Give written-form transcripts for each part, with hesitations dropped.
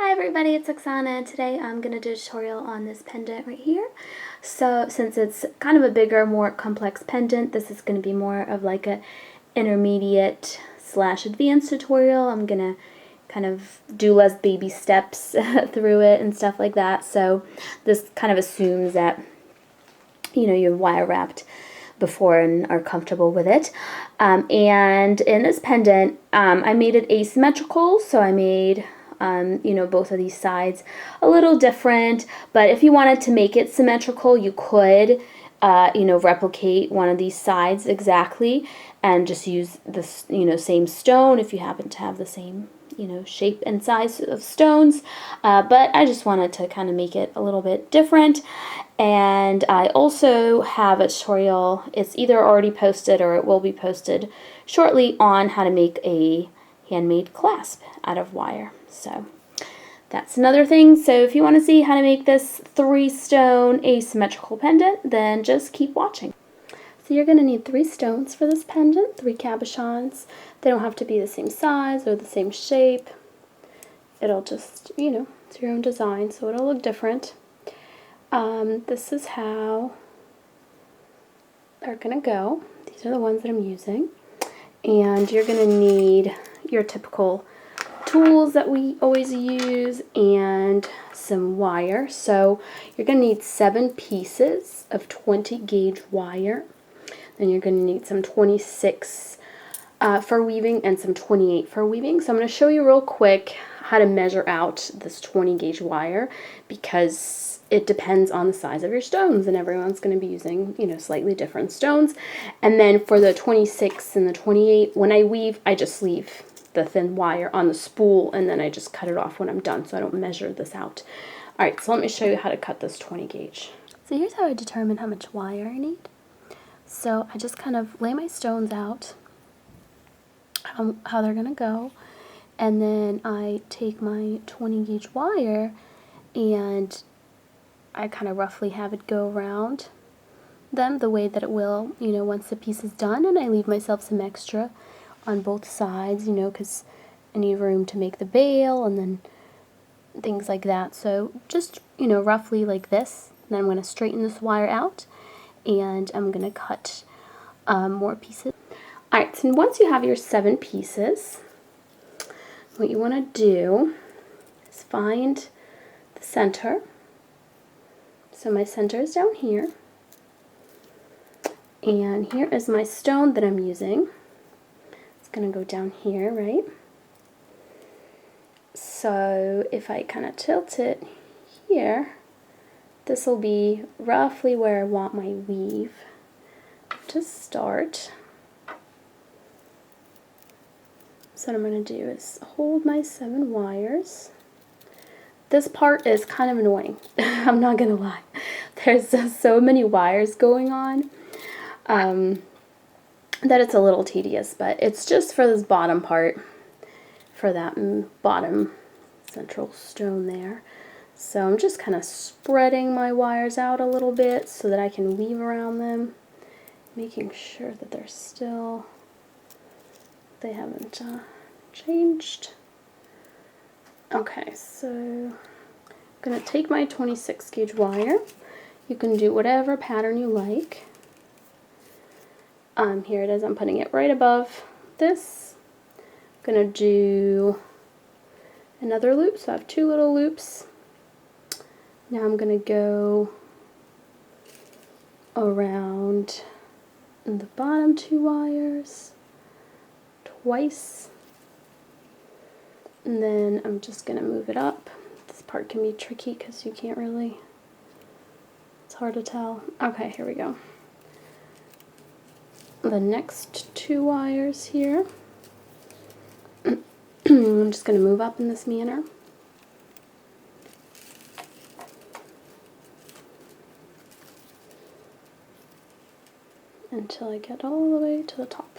Hi everybody, it's Oksana. Today I'm going to do a tutorial on this pendant right here. So since it's kind of a bigger, more complex pendant, this is going to be more of like a intermediate / advanced tutorial. I'm going to kind of do less baby steps through it and stuff like that. So this kind of assumes that, you know, you're wire wrapped before and are comfortable with it. And in this pendant, I made it asymmetrical, so I made you know, both of these sides a little different, but if you wanted to make it symmetrical, you could, you know, replicate one of these sides exactly and just use this, you know, same stone if you happen to have the same, you know, shape and size of stones. But I just wanted to kind of make it a little bit different. And I also have a tutorial, it's either already posted or it will be posted shortly, on how to make a handmade clasp out of wire. So that's another thing. So if you want to see how to make this 3-stone asymmetrical pendant, then just keep watching. So you're going to need 3 stones for this pendant, 3 cabochons. They don't have to be the same size or the same shape. It'll just, you know, it's your own design, so it'll look different. This is how they're going to go. These are the ones that I'm using. And you're going to need your typical tools that we always use and some wire. So you're going to need 7 pieces of 20 gauge wire. Then you're going to need some 26 for weaving and some 28 for weaving. So I'm going to show you real quick how to measure out this 20 gauge wire, because it depends on the size of your stones and everyone's going to be using, you know, slightly different stones. And then for the 26 and the 28, when I weave, I just leave the thin wire on the spool and then I just cut it off when I'm done, so I don't measure this out. Alright, so let me show you how to cut this 20 gauge. So here's how I determine how much wire I need. So I just kind of lay my stones out, how they're going to go, and then I take my 20 gauge wire and I kind of roughly have it go around them the way that it will, you know, once the piece is done, and I leave myself some extra on both sides, you know, because I need room to make the bail and then things like that. So just, you know, roughly like this. And then I'm going to straighten this wire out and I'm going to cut more pieces. Alright, so once you have your 7 pieces, what you want to do is find the center. So my center is down here. And here is my stone that I'm using. Going to go down here, right? So if I kind of tilt it here, this will be roughly where I want my weave to start. So what I'm going to do is hold my 7 wires. This part is kind of annoying. I'm not going to lie. There's just so many wires going on. That it's a little tedious, but it's just for this bottom part, for that bottom central stone there. So I'm just kind of spreading my wires out a little bit so that I can weave around them, making sure that they're still, they haven't changed. Okay, so I'm going to take my 26 gauge wire. You can do whatever pattern you like. Here it is, I'm putting it right above this. I'm going to do another loop, so I have 2 little loops. Now I'm going to go around the bottom 2 wires twice. And then I'm just going to move it up. This part can be tricky because you can't really, it's hard to tell. Okay, here we go. The next 2 wires here, I'm just going to move up in this manner. Until I get all the way to the top.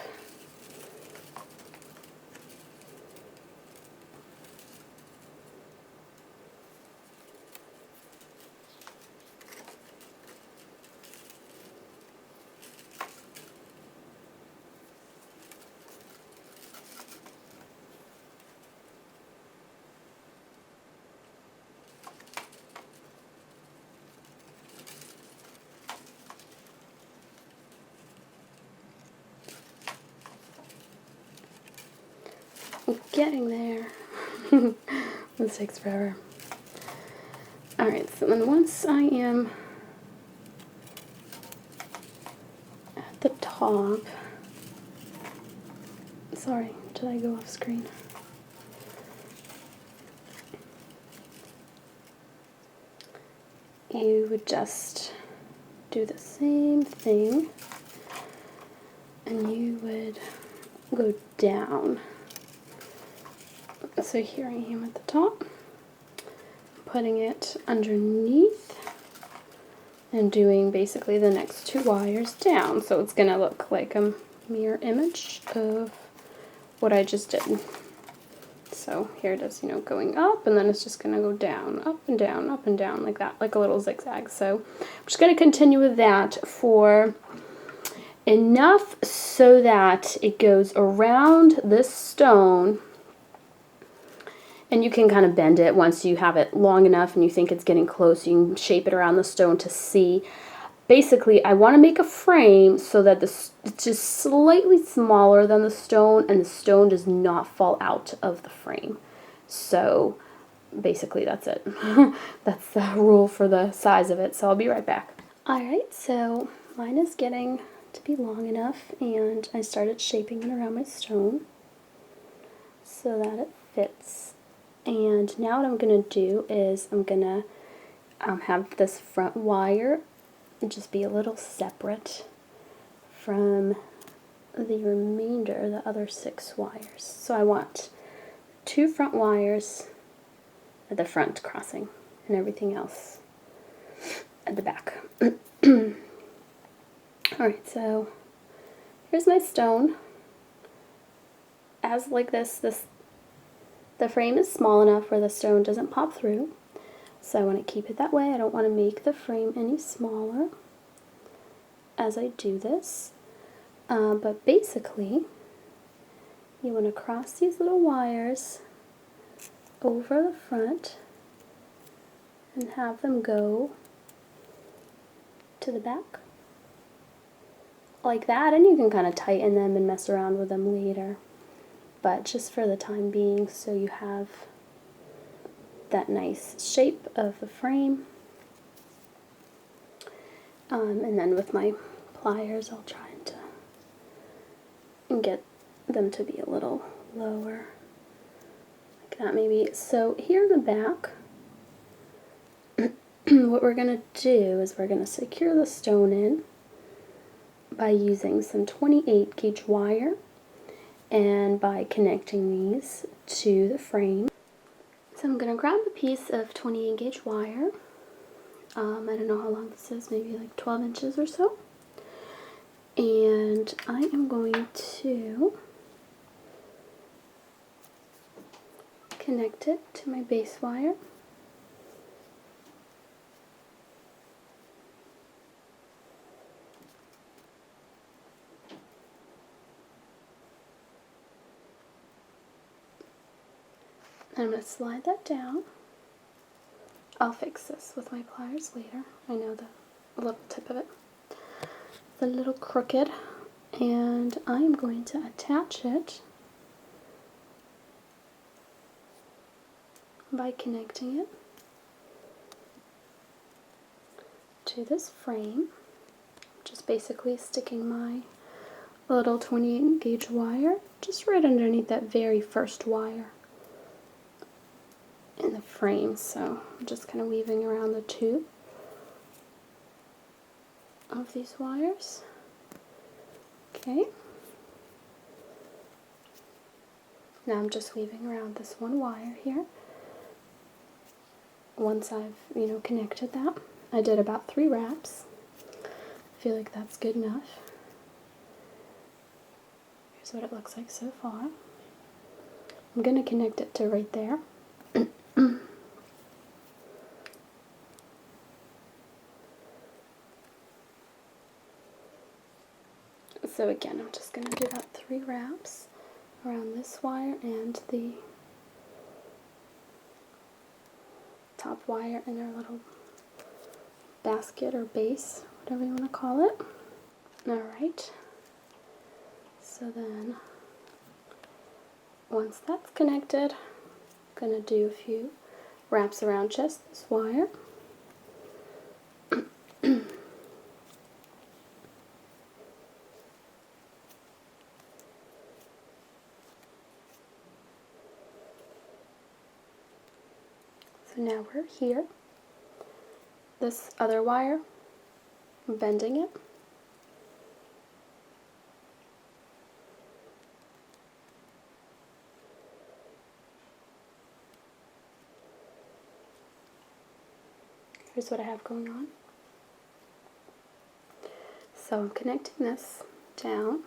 getting there. This takes forever. Alright, so then once I am at the top, sorry, did I go off screen? You would just do the same thing, and you would go down. So here I am at the top, putting it underneath and doing basically the next 2 wires down. So it's going to look like a mirror image of what I just did. So here it is, you know, going up, and then it's just going to go down, up and down, up and down, like that, like a little zigzag. So I'm just going to continue with that for enough so that it goes around this stone, and you can kind of bend it once you have it long enough and you think it's getting close. You can shape it around the stone to see. Basically, I want to make a frame so that it's just slightly smaller than the stone, and the stone does not fall out of the frame. So basically that's it. That's the rule for the size of it, so I'll be right back. Alright, so mine is getting to be long enough, and I started shaping it around my stone so that it fits. And now what I'm going to do is I'm going to have this front wire just be a little separate from the remainder, the other 6 wires. So I want 2 front wires at the front crossing and everything else at the back. Alright, so here's my stone. As like this, the frame is small enough where the stone doesn't pop through. So I want to keep it that way. I don't want to make the frame any smaller as I do this. But basically, you want to cross these little wires over the front and have them go to the back. Like that, and you can kind of tighten them and mess around with them later. But just for the time being, so you have that nice shape of the frame. And then with my pliers, I'll try to get them to be a little lower, like that maybe. So here in the back, what we're going to do is we're going to secure the stone in by using some 28 gauge wire and by connecting these to the frame. So I'm going to grab a piece of 28 gauge wire. I don't know how long this is, maybe like 12 inches or so. And I am going to connect it to my base wire. I'm going to slide that down. I'll fix this with my pliers later. I know the little tip of it. It's a little crooked, and I'm going to attach it by connecting it to this frame. Just basically sticking my little 28 gauge wire just right underneath that very first wire in the frame. So I'm just kind of weaving around the two of these wires. Okay. Now I'm just weaving around this one wire here. Once I've, connected that, I did about 3 wraps. I feel like that's good enough. Here's what it looks like so far. I'm going to connect it to right there. So again, I'm just going to do about 3 wraps around this wire and the top wire in our little basket or base, whatever you want to call it. Alright, so then once that's connected, I'm going to do a few wraps around just this wire. So now we're here. This other wire, I'm bending it. Here's what I have going on. So I'm connecting this down.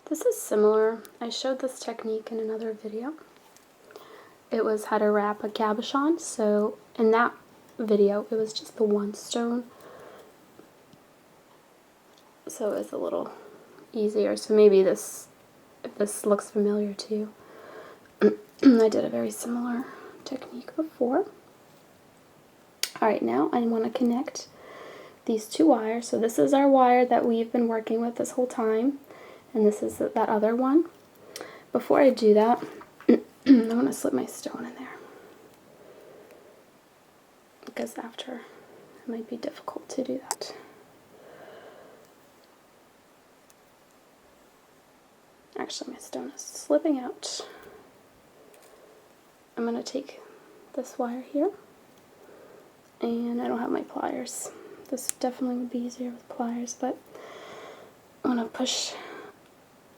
This is similar. I showed this technique in another video. It was how to wrap a cabochon. So in that video, it was just the one stone. So it's a little easier. So maybe this, if this looks familiar to you, I did a very similar technique before. Alright, now I want to connect these two wires. So this is our wire that we've been working with this whole time, and this is that other one. Before I do that, I want to slip my stone in there, because after it might be difficult to do that. Actually, my stone is slipping out. I'm going to take this wire here, and I don't have my pliers. This definitely would be easier with pliers, but I'm going to push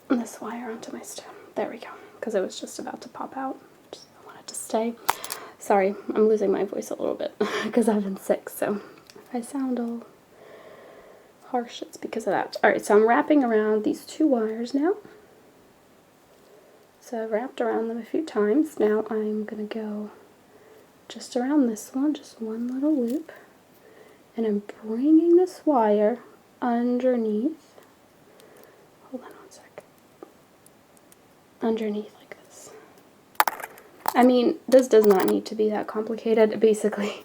this wire onto my stone. There we go, because it was just about to pop out. I want it to stay. Sorry, I'm losing my voice a little bit because I've been sick, so if I sound all harsh, it's because of that. Alright, so I'm wrapping around these two wires now. So I've wrapped around them a few times. Now I'm going to go just around this one, just one little loop. And I'm bringing this wire underneath. Hold on one sec. Underneath like this. I mean, this does not need to be that complicated. Basically,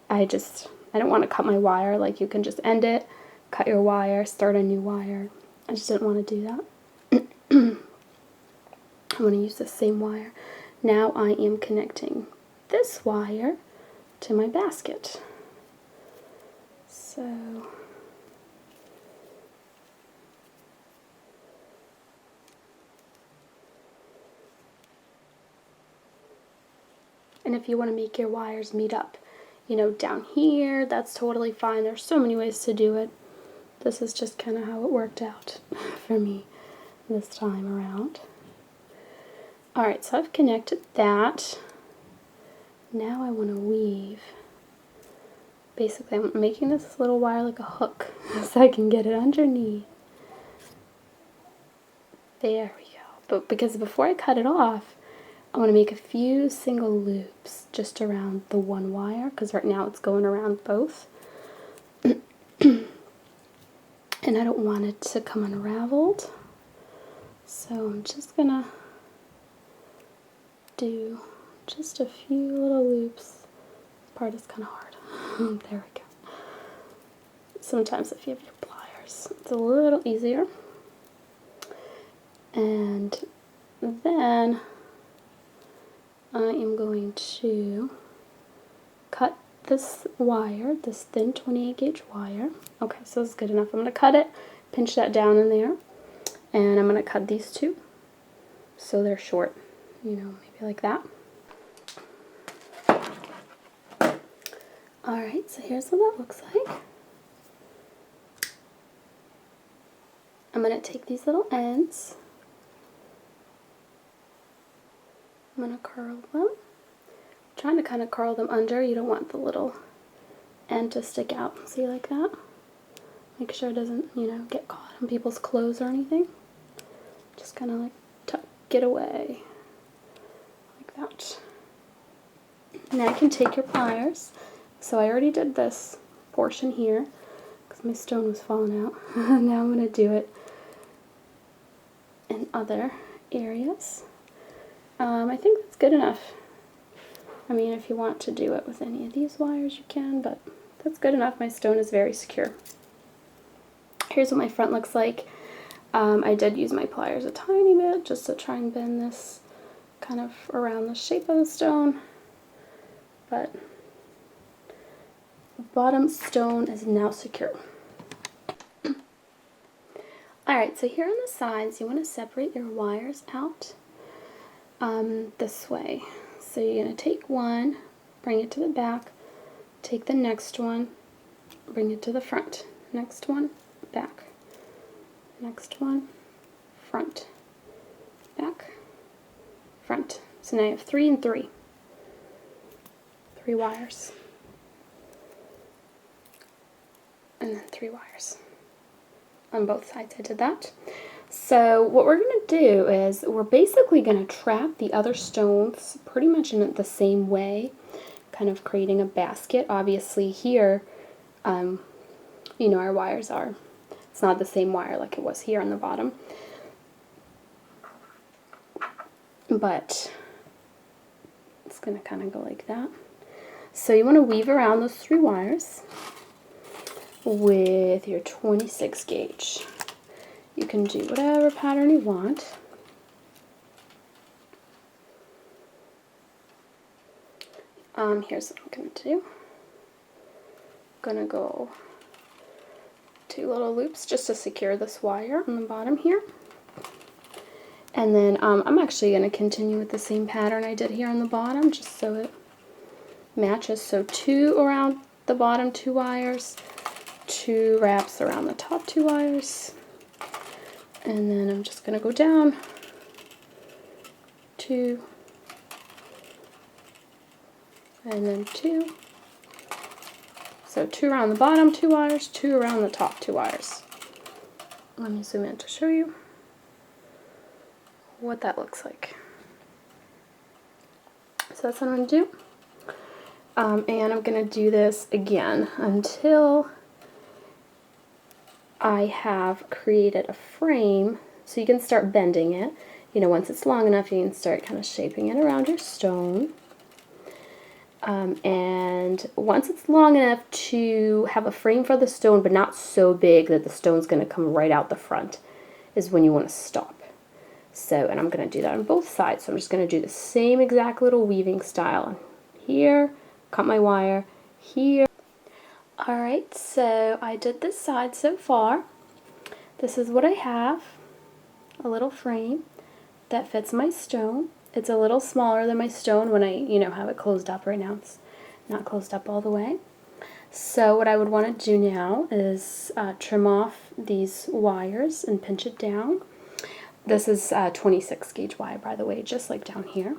I don't want to cut my wire. Like, you can just end it, cut your wire, start a new wire. I just didn't want to do that. I'm going to use the same wire. Now I am connecting this wire to my basket. So and if you want to make your wires meet up, you know, down here, that's totally fine. There's so many ways to do it. This is just kind of how it worked out for me this time around. Alright, so I've connected that. Now I want to weave. Basically, I'm making this little wire like a hook so I can get it underneath. There we go. But because before I cut it off, I want to make a few single loops just around the one wire, because right now it's going around both. And I don't want it to come unraveled. So I'm just going to do just a few little loops. This part is kind of hard. There we go. Sometimes if you have your pliers, it's a little easier. And then I am going to cut this wire, this thin 28 gauge wire. Okay, so this is good enough. I'm going to cut it, pinch that down in there, and I'm going to cut these two so they're short, you know, maybe like that. Alright, so here's what that looks like. I'm going to take these little ends, I'm going to curl them. I'm trying to kind of curl them under. You don't want the little end to stick out. See, like that? Make sure it doesn't, you know, get caught on people's clothes or anything. Just kind of like tuck it away. Like that. Now you can take your pliers. So I already did this portion here because my stone was falling out. Now I'm going to do it in other areas. I think that's good enough. I mean, if you want to do it with any of these wires, you can, but that's good enough. My stone is very secure. Here's what my front looks like. I did use my pliers a tiny bit just to try and bend this kind of around the shape of the stone, but the bottom stone is now secure. Alright, so here on the sides, you want to separate your wires out this way. So you're going to take one, bring it to the back, take the next one, bring it to the front. Next one, back. Next one, front. Back, front. So now you have 3 and 3. 3 wires. And then 3 wires. On both sides I did that. So what we're going to do is we're basically going to trap the other stones pretty much in the same way, kind of creating a basket. Obviously here, you know, our wires are, it's not the same wire like it was here on the bottom, but it's going to kind of go like that. So you want to weave around those 3 wires with your 26 gauge. You can do whatever pattern you want. Here's what I'm going to do. I'm going to go 2 little loops just to secure this wire on the bottom here. And then I'm actually going to continue with the same pattern I did here on the bottom, just so it matches. So 2 around the bottom 2 wires, 2 wraps around the top 2 wires, and then I'm just going to go down 2, and then 2. So 2 around the bottom 2 wires, 2 around the top 2 wires. Let me zoom in to show you what that looks like. So that's what I'm going to do. And I'm going to do this again until I have created a frame, so you can start bending it. You know, once it's long enough, you can start kind of shaping it around your stone. And once it's long enough to have a frame for the stone, but not so big that the stone's going to come right out the front, is when you want to stop. So, and I'm going to do that on both sides. So I'm just going to do the same exact little weaving style. Here, cut my wire, here. Alright, so I did this side so far. This is what I have. A little frame that fits my stone. It's a little smaller than my stone when I, you know, have it closed up. Right now it's not closed up all the way. So what I would want to do now is trim off these wires and pinch it down. This is 26 gauge wire, by the way, just like down here.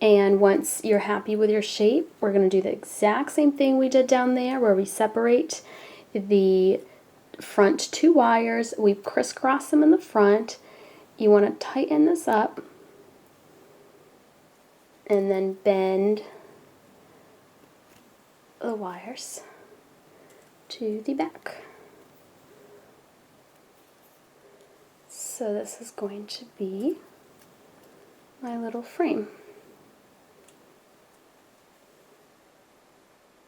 And once you're happy with your shape, we're going to do the exact same thing we did down there, where we separate the front 2 wires, we crisscross them in the front. You want to tighten this up and then bend the wires to the back. So this is going to be my little frame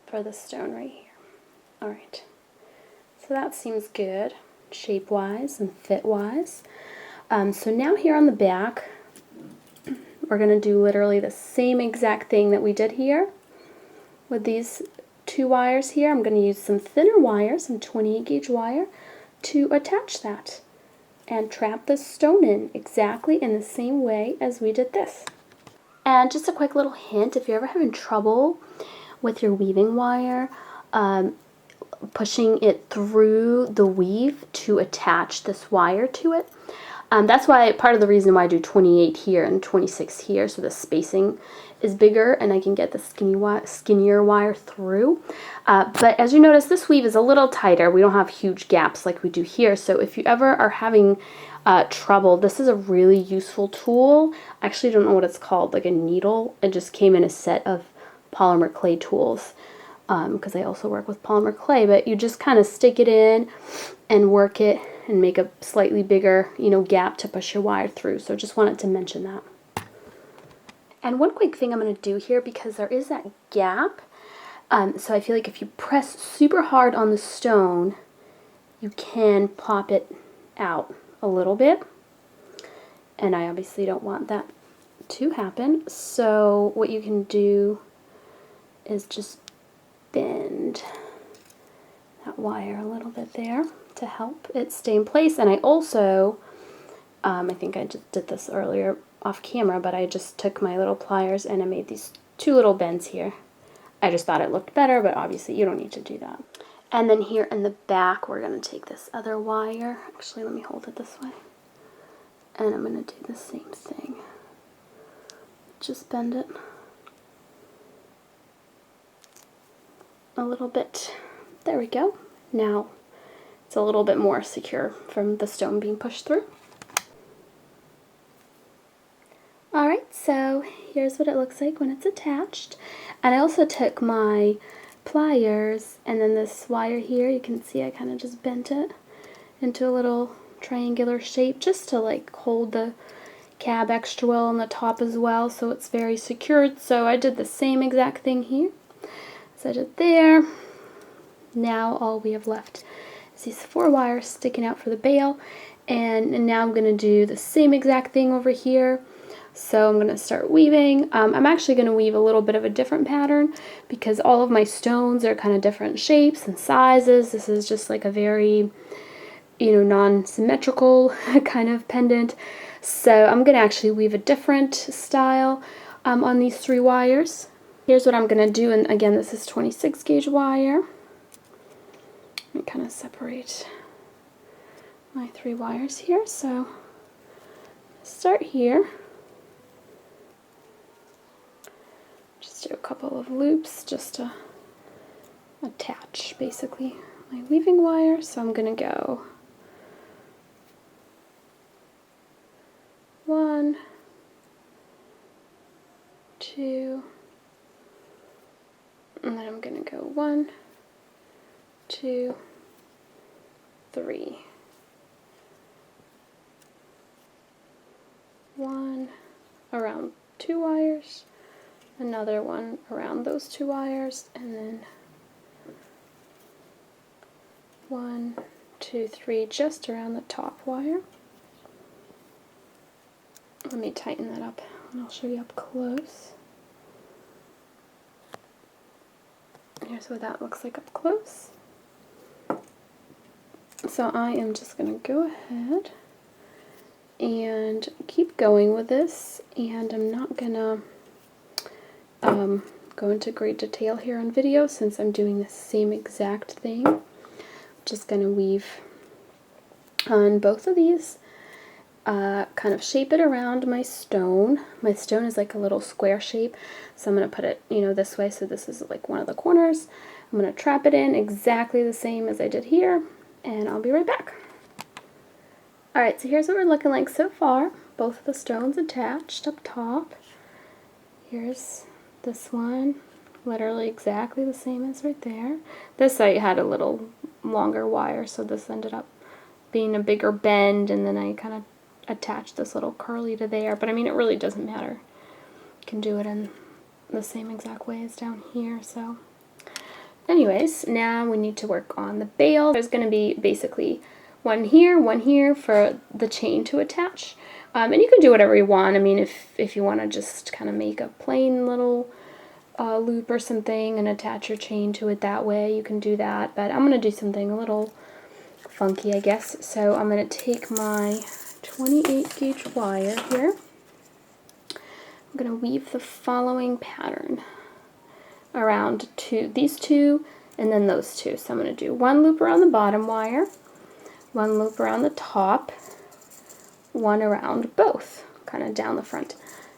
for the stone right here. Alright, so that seems good shape-wise and fit-wise. So now here on the back, we're going to do literally the same exact thing that we did here with these 2 wires here. I'm going to use some thinner wire, some 28 gauge wire, to attach that and trap the stone in exactly in the same way as we did this. And just a quick little hint, if you're ever having trouble with your weaving wire, pushing it through the weave to attach this wire to it, that's why part of the reason why I do 28 here and 26 here, so the spacing is bigger and I can get the skinnier wire through. But as you notice, this weave is a little tighter. We don't have huge gaps like we do here. So if you ever are having trouble, this is a really useful tool. I actually don't know what it's called, like a needle. It just came in a set of polymer clay tools, because I also work with polymer clay. But you just kind of stick it in and work it and make a slightly bigger, you know, gap to push your wire through. So just wanted to mention that. And one quick thing I'm going to do here, because there is that gap, so I feel like if you press super hard on the stone, you can pop it out a little bit. And I obviously don't want that to happen. So what you can do is just bend that wire a little bit there to help it stay in place. And I also, I think I just did this earlier off camera, but I just took my little pliers and I made these 2 little bends here. I just thought it looked better, but obviously you don't need to do that. And then here in the back, we're going to take this other wire. Actually, let me hold it this way. And I'm going to do the same thing. Just bend it a little bit. There we go. Now it's a little bit more secure from the stone being pushed through. Alright, so here's what it looks like when it's attached. And I also took my pliers and then this wire here, you can see I kind of just bent it into a little triangular shape just to like hold the cab extra well on the top as well, so it's very secured. So I did the same exact thing here. Set it there. Now all we have left is these 4 wires sticking out for the bail, and now I'm going to do the same exact thing over here. So I'm going to start weaving. I'm actually going to weave a little bit of a different pattern because all of my stones are kind of different shapes and sizes. This is just like a very, non-symmetrical kind of pendant. So I'm going to actually weave a different style on these 3 wires. Here's what I'm going to do, and again, this is 26 gauge wire. Let me kind of separate my 3 wires here. So start here. Just do a couple of loops just to attach basically my weaving wire. So I'm going to go 1, 2, and then I'm going to go 1, 2, 3. 1 around 2 wires, another one around those 2 wires, and then 1, 2, 3 just around the top wire. Let me tighten that up and I'll show you up close. Here's what that looks like up close. So I am just going to go ahead and keep going with this, and I'm not going to go into great detail here on video since I'm doing the same exact thing. I'm just going to weave on both of these, kind of shape it around my stone. My stone is like a little square shape, so I'm going to put it, this way, so this is like one of the corners. I'm going to trap it in exactly the same as I did here, and I'll be right back. Alright, so here's what we're looking like so far. Both of the stones attached up top. Here's this one, literally exactly the same as right there. This I had a little longer wire, so this ended up being a bigger bend, and then I kind of attached this little curly to there, but I mean, it really doesn't matter. You can do it in the same exact way as down here. So anyways, now we need to work on the bail. There's going to be basically one here for the chain to attach. And you can do whatever you want. I mean, if you want to just kind of make a plain little loop or something and attach your chain to it that way, you can do that. But I'm going to do something a little funky, I guess. So I'm going to take my 28 gauge wire here. I'm going to weave the following pattern around these 2 and then those 2. So I'm going to do 1 loop around the bottom wire, 1 loop around the top, 1 around both, kind of down the front.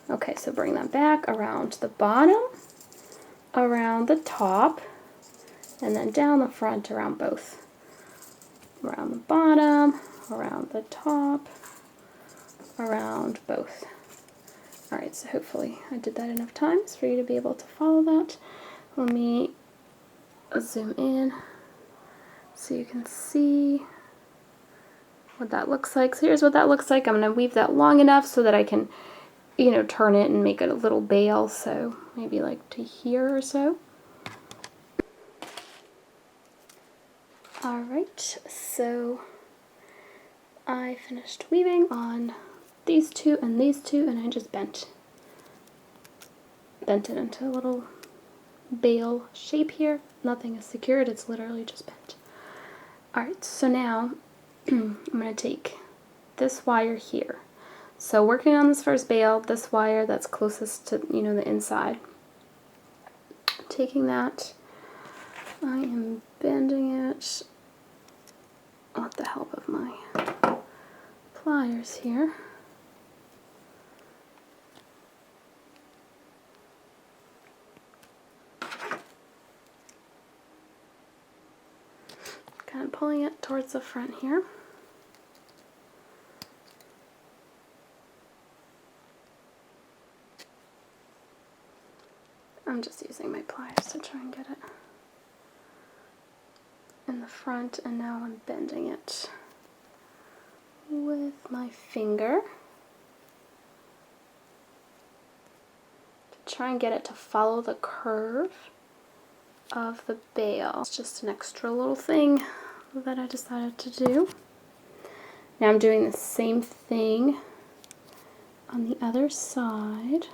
Okay, so bring that back around the bottom, around the top, and then down the front around both. Around the bottom, around the top, around both. Alright, so hopefully I did that enough times for you to be able to follow that. Let me zoom in so you can see what that looks like. So here's what that looks like. I'm going to weave that long enough so that I can you know, turn it and make it a little bail, so maybe like to here or so. Alright, so I finished weaving on these two, and I just bent it into a little bail shape here. Nothing is secured, it's literally just bent. Alright, so now I'm going to take this wire here. So working on this first bail, this wire that's closest to, you know, the inside. Taking that, I am bending it with the help of my pliers here. Kind of pulling it towards the front here. I'm just using my pliers to try and get it in the front, and now I'm bending it with my finger to try and get it to follow the curve of the bail. It's just an extra little thing that I decided to do. Now I'm doing the same thing on the other side.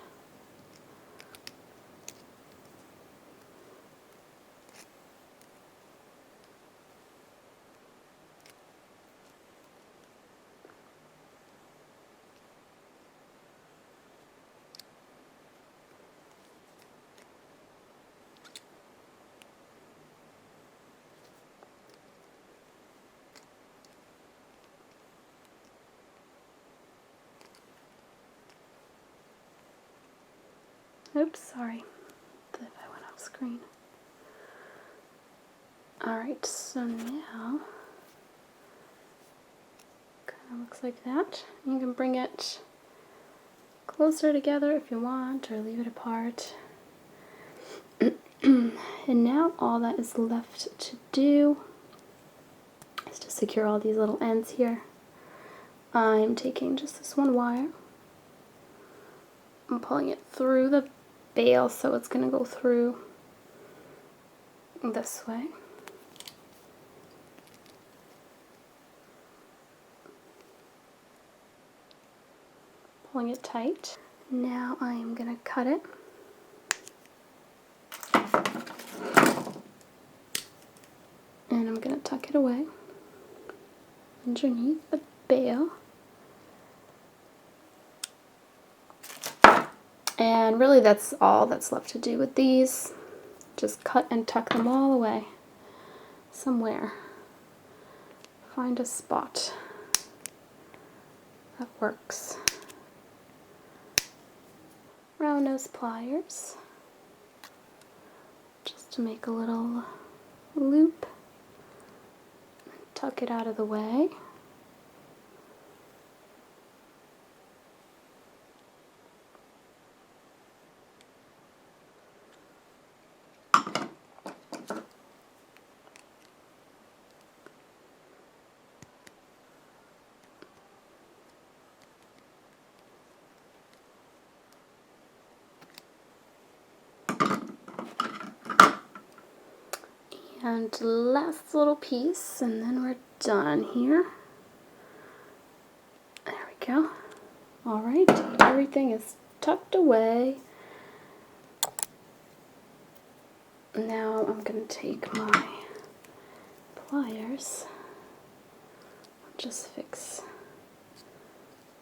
Oops, sorry if I went off screen. Alright, so now kind of looks like that. You can bring it closer together if you want, or leave it apart. And now all that is left to do is to secure all these little ends here. I'm taking just this one wire. I'm pulling it through the bail, so it's going to go through this way. Pulling it tight. Now I am going to cut it. And I'm going to tuck it away underneath the bail. And really that's all that's left to do with these. Just cut and tuck them all away somewhere. Find a spot that works. Round nose pliers, just to make a little loop. Tuck it out of the way. And last little piece, and then we're done here. There we go. Alright, everything is tucked away. Now I'm going to take my pliers, just fix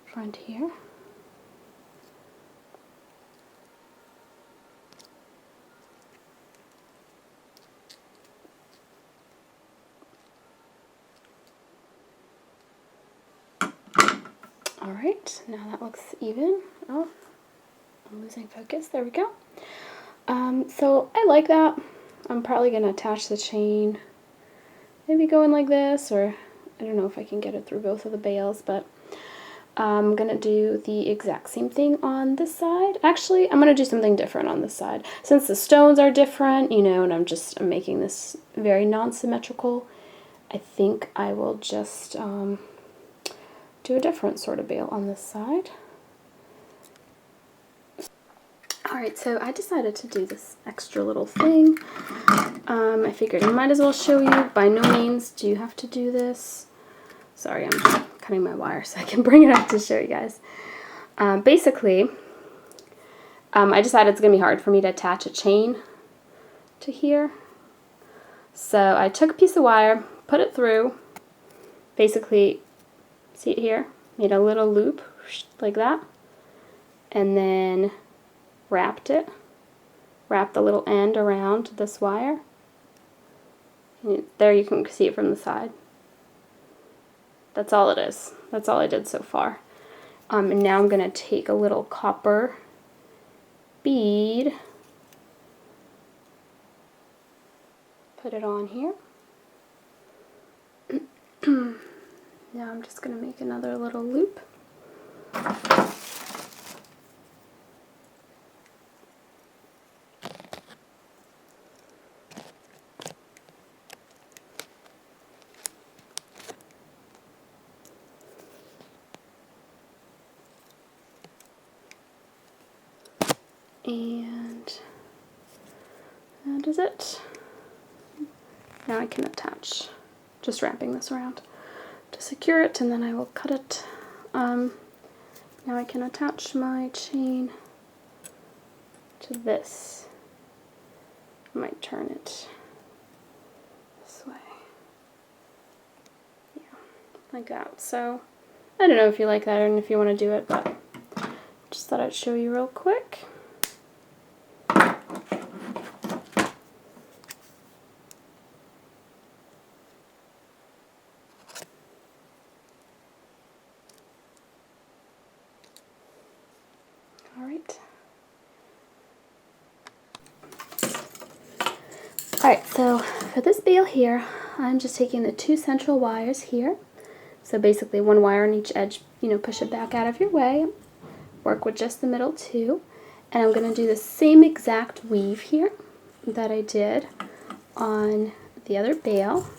front here. Alright, now that looks even. Oh, I'm losing focus. There we go. So I like that. I'm probably going to attach the chain, maybe going like this, or I don't know if I can get it through both of the bails, but I'm going to do the exact same thing on this side. Actually, I'm going to do something different on this side. Since the stones are different, you know, and I'm making this very non-symmetrical, I think I will just do a different sort of bail on this side. Alright, so I decided to do this extra little thing. I figured I might as well show you. By no means do you have to do this. Sorry, I'm cutting my wire so I can bring it up to show you guys. Basically, I decided it's going to be hard for me to attach a chain to here. So I took a piece of wire, put it through, basically, see it here? Made a little loop like that, and then wrapped the little end around this wire. And there you can see it from the side. That's all it is. That's all I did so far. And now I'm going to take a little copper bead, put it on here. Now I'm just going to make another little loop. And that is it. Now I can attach, just wrapping this around to secure it, and then I will cut it. Now I can attach my chain to this. I might turn it this way. Yeah, like that. So I don't know if you like that and if you want to do it, but just thought I'd show you real quick. Alright, so for this bail here, I'm just taking the two central wires here. So basically one wire on each edge, push it back out of your way. Work with just the middle two. And I'm going to do the same exact weave here that I did on the other bail,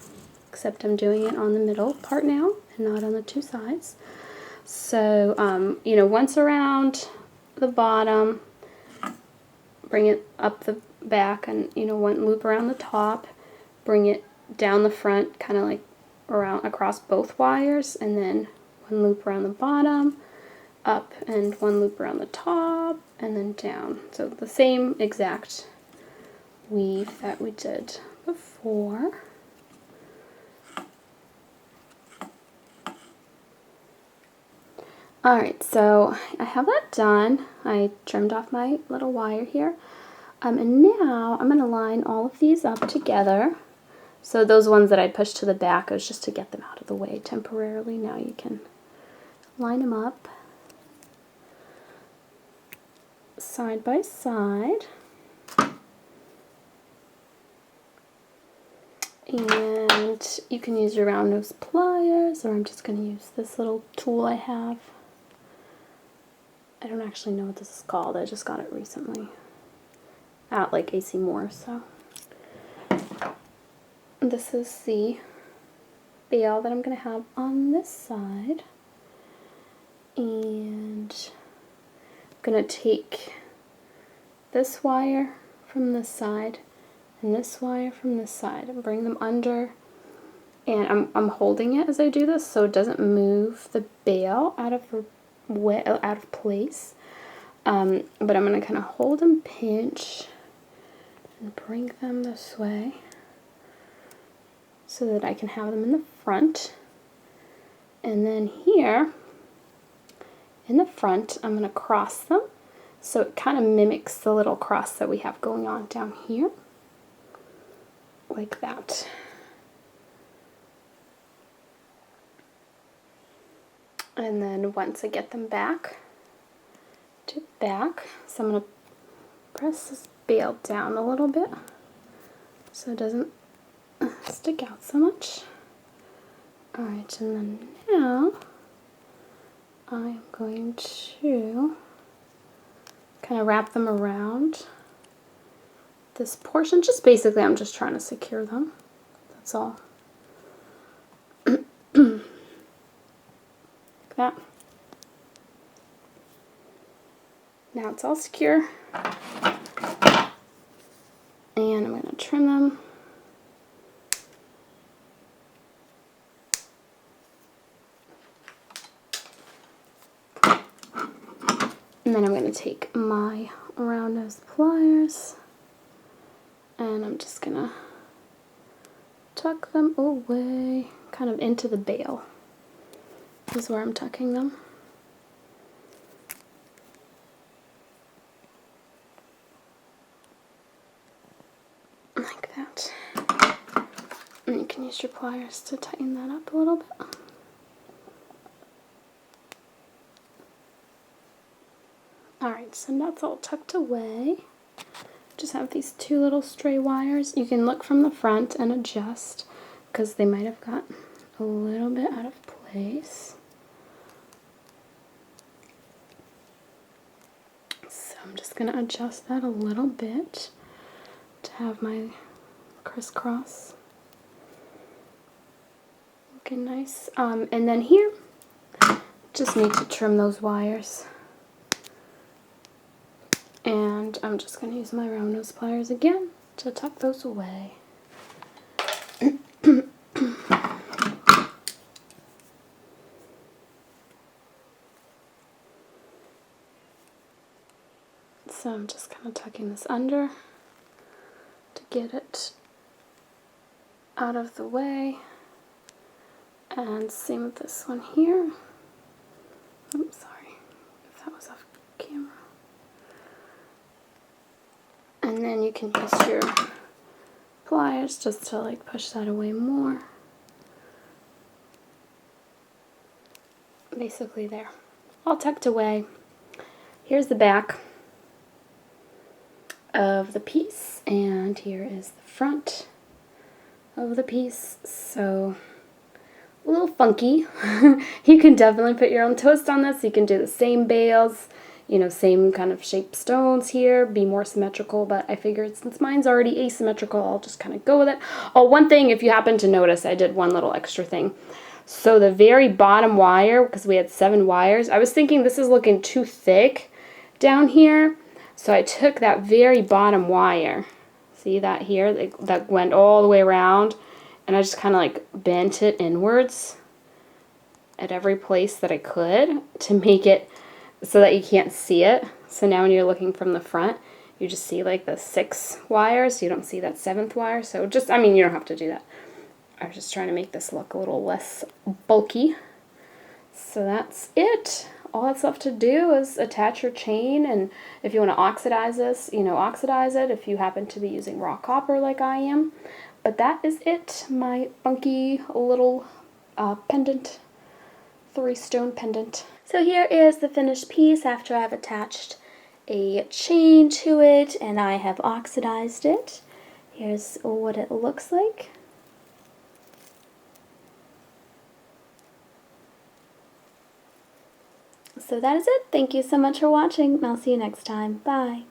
except I'm doing it on the middle part now and not on the two sides. So, once around the bottom, bring it up the back, and one loop around the top, bring it down the front, kind of like around across both wires, and then one loop around the bottom, up, and one loop around the top, and then down. So the same exact weave that we did before. Alright, so I have that done. I trimmed off my little wire here. And now I'm going to line all of these up together. So those ones that I pushed to the back, it was just to get them out of the way temporarily. Now you can line them up side by side. And you can use your round nose pliers, or I'm just going to use this little tool I have. I don't actually know what this is called. I just got it recently at like AC Moore. So this is the bail that I'm going to have on this side, and I'm going to take this wire from this side and this wire from this side and bring them under, and I'm holding it as I do this so it doesn't move the bail out of place. But I'm going to kind of hold and pinch and bring them this way so that I can have them in the front. And then here in the front, I'm going to cross them so it kind of mimics the little cross that we have going on down here, like that. And then once I get them back to back, so I'm going to press this bail down a little bit so it doesn't stick out so much. Alright, and then now I'm going to kind of wrap them around this portion. Just basically, I'm just trying to secure them. That's all. Like that. Now it's all secure. And I'm going to trim them. And then I'm going to take my round nose pliers and I'm just going to tuck them away, kind of into the bail. This is where I'm tucking them. Like that. And you can use your pliers to tighten that up a little bit. Alright, so that's all tucked away. Just have these two little stray wires. You can look from the front and adjust because they might have got a little bit out of place. So I'm just going to adjust that a little bit to have my crisscross looking nice. And then here, just need to trim those wires. And I'm just going to use my round nose pliers again to tuck those away. So I'm just kind of tucking this under to get it out of the way. And same with this one here. Oops, sorry if that was off camera. And then you can use your pliers just to like push that away more. Basically there. All tucked away. Here's the back of the piece and here is the front of the piece. So a little funky. You can definitely put your own twist on this. You can do the same bails, you know, same kind of shaped stones here, be more symmetrical, but I figured since mine's already asymmetrical, I'll just kind of go with it. Oh, one thing, if you happen to notice, I did one little extra thing. So the very bottom wire, because we had 7 wires, I was thinking this is looking too thick down here, so I took that very bottom wire, see that here, that went all the way around, and I just kind of like bent it inwards at every place that I could to make it so that you can't see it. So now when you're looking from the front, you just see like the 6 wires. You don't see that 7th wire. So just, I mean, you don't have to do that. I was just trying to make this look a little less bulky. So that's it. All that's left to do is attach your chain, and if you want to oxidize this, you know, oxidize it if you happen to be using raw copper like I am. But that is it, my funky little pendant, 3-stone pendant. So here is the finished piece after I've attached a chain to it and I have oxidized it. Here's what it looks like. So that is it. Thank you so much for watching. I'll see you next time. Bye.